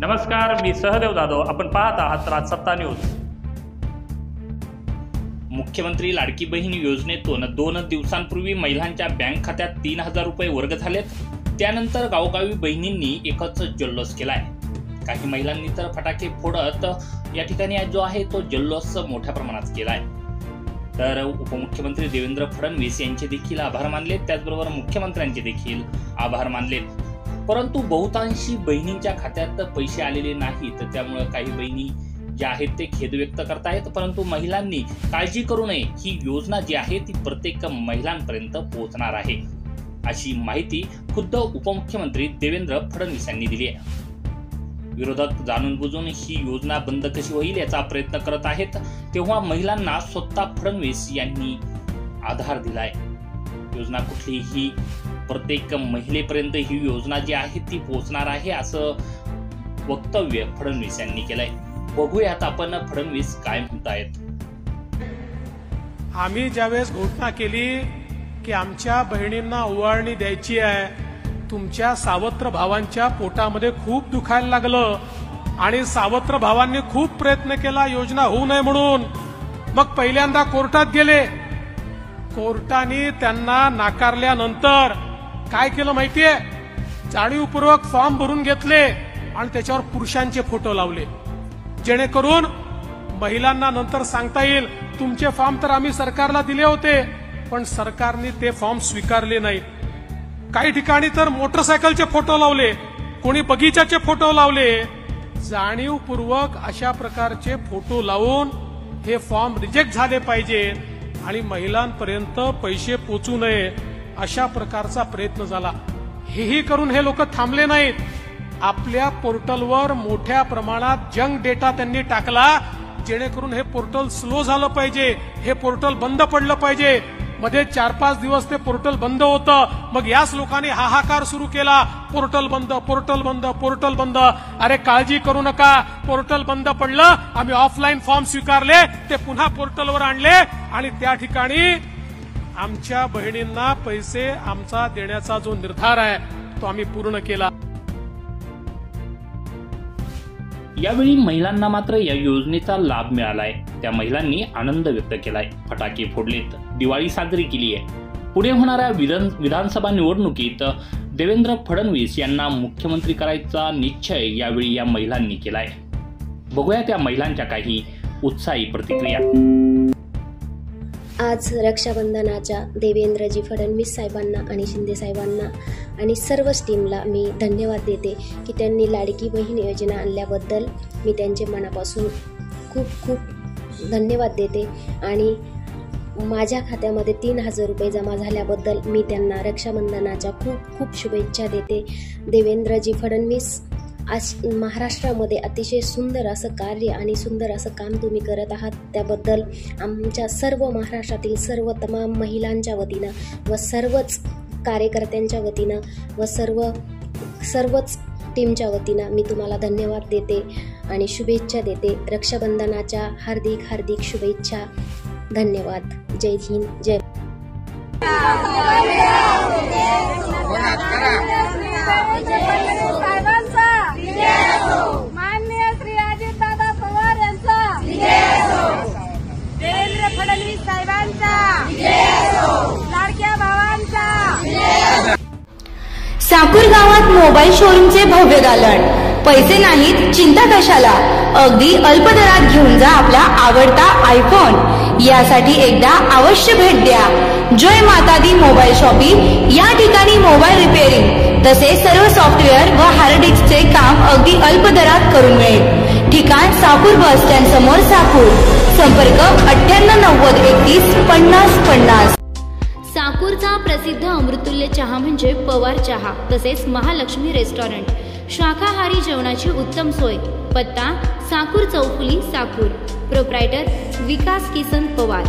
नमस्कार, मी सहदेव जाधव. आपण पाहत आहात राजसत्ता न्यूज. मुख्यमंत्री लाडकी बहीण योजनेतून 2 दिवसांपूर्वी महिलांच्या बँक खात्यात 3000 रुपये वर्ग झालेत. त्यानंतर गावोगावी बहिणींनी एकच जल्लोष केलाय. काही महिलांनी तर फटाके फोडत या ठिकाणी जो आहे तो जल्लोष मोठ्या प्रमाणात केलाय. तर उपमुख्यमंत्री देवेंद्र फडणवीस यांचे देखील आभार मानले, त्याचबरोबर मुख्यमंत्र्यांचे देखील आभार मानले. परंतु बहुतांशी बहिणींच्या खात्यात पैसे आलेले नाहीत, त्यामुळे काही बहिणी ज्या आहेत ते खेद व्यक्त करतायत. परंतु महिलांनी काळजी करू नये, ही योजना जी आहे ती प्रत्येक महिलांपर्यंत पोहोचणार आहे, अशी माहिती खुद्द उपमुख्यमंत्री देवेंद्र फडणवीस यांनी दिली आहे. विरोधक जाणून बुजून ही योजना बंद कशी होईल याचा प्रयत्न करत आहेत, तेव्हा महिलांना स्वतः फडणवीस यांनी आधार दिलाय. योजना कुठलीही प्रत्येक महिलेपर्यंत ही योजना जी आहे ती पोहोचणार आहे, असं वक्तव्य फडणवीस यांनी केलंय. बघूयात आपण फडणवीस काय म्हणतायत. आम्ही ज्यावेळेस घोषणा केली की आमच्या बहिणींना ओवाळणी द्यायची आहे, तुमच्या सावत्र भावांच्या पोटामध्ये खूप दुखायला लागलं आणि सावत्र भावांनी खूप प्रयत्न केला योजना होऊ नये म्हणून. मग पहिल्यांदा कोर्टात गेले. कोर्टाने त्यांना नाकारल्यानंतर काय केलं माहितीये, जाणीवपूर्वक फॉर्म भरून घेतले आणि त्याच्यावर पुरुषांचे फोटो लावले, जेणेकरून महिलांना नंतर सांगता येईल तुमचे फॉर्म तर आम्ही सरकारला दिले होते, पण सरकारने ते फॉर्म स्वीकारले नाही. काही ठिकाणी तर मोटरसायकलचे फोटो लावले, कोणी बगीचाचे फोटो लावले. जाणीवपूर्वक अशा प्रकारचे फोटो लावून हे फॉर्म रिजेक्ट झाले पाहिजे आणि महिलांपर्यंत पैसे पोचू नये अशा प्रकारचा प्रयत्न झाला. हेही करून हे लोक थांबले नाहीत. आपल्या पोर्टलवर मोठ्या प्रमाणात जंक डेटा त्यांनी टाकला, जेणेकरून हे पोर्टल स्लो झालं पाहिजे, हे पोर्टल बंद पडलं पाहिजे. मध्ये 4-5 दिवस ते पोर्टल बंद होतं. मग याच लोकांनी हाहाकार सुरू केला, पोर्टल बंद, पोर्टल बंद, पोर्टल बंद. अरे काळजी करू नका, पोर्टल बंद पडलं, आम्ही ऑफलाईन फॉर्म स्वीकारले, ते पुन्हा पोर्टलवर आणले आणि त्या ठिकाणी आमच्या बहिणींना पैसे आमचा देण्याचा जो निर्धार आहे तो आम्ही पूर्ण केला. यावेळी महिलांना मात्र या योजनेचा लाभ मिळालाय. त्या महिलांनी आनंद व्यक्त केलाय, फटाके फोडलेत, दिवाळी साजरी केली आहे. पुढे होणाऱ्या विधानसभा निवडणुकीत देवेंद्र फडणवीस यांना मुख्यमंत्री करायचा निश्चय यावेळी या महिलांनी केलाय. बघूया त्या महिलांच्या काही उत्साही प्रतिक्रिया. आज रक्षाबंधनाच्या देवेंद्रजी फडणवीस साहेबांना आणि शिंदे साहेबांना आणि सर्वच टीमला मी धन्यवाद देते की त्यांनी लाडकी बहीण योजना आणल्याबद्दल मी त्यांचे मनापासून खूप खूप धन्यवाद देते. आणि माझ्या खात्यामध्ये 3000 रुपये जमा झाल्याबद्दल मी त्यांना रक्षाबंधनाच्या खूप खूप शुभेच्छा देते. देवेंद्रजी फडणवीस आज महाराष्ट्रामध्ये अतिशय सुंदर असं कार्य आणि सुंदर असं काम तुम्ही करत आहात, त्याबद्दल आमच्या सर्व महाराष्ट्रातील सर्व तमाम महिलांच्या वतीनं व सर्वच कार्यकर्त्यांच्या वतीनं व सर्वच टीमच्या वतीनं मी तुम्हाला धन्यवाद देते आणि शुभेच्छा देते. रक्षाबंधनाच्या हार्दिक हार्दिक शुभेच्छा. धन्यवाद. जय हिंद, जय. माननीय श्री अजितदादा पवार यांचा, देवेंद्र फडणवीस साहेबांचा, लाडक्या भावांचा. साकूर गावात मोबाईल शोरूमचे भव्य दालन. पैसे नाहीत, चिंता कशाला, अगदी अल्प दरात घेऊन जा आपला आवडता आयफोन. यासाठी एकदा अवश्य भेट द्या. जय माता दी मोबाईल शॉपिंग. या ठिकाणी मोबाईल रिपेअरिंग तसेच सर्व सॉफ्टवेअर व हार्ड डिस्कचे काम अगदी अल्प दरात करून मिळेल. ठिकाण साकूर बस स्टँड समोर, साकूर. संपर्क 9890315050. साकूरचा प्रसिद्ध अमृतुल्य चहा म्हणजे पवार चहा, तसेच महालक्ष्मी रेस्टॉरंट. शाकाहारी जेवणाची उत्तम सोय. पत्ता साकूर चौफुली, साकूर. प्रोप्रायटर विकास किसन पवार.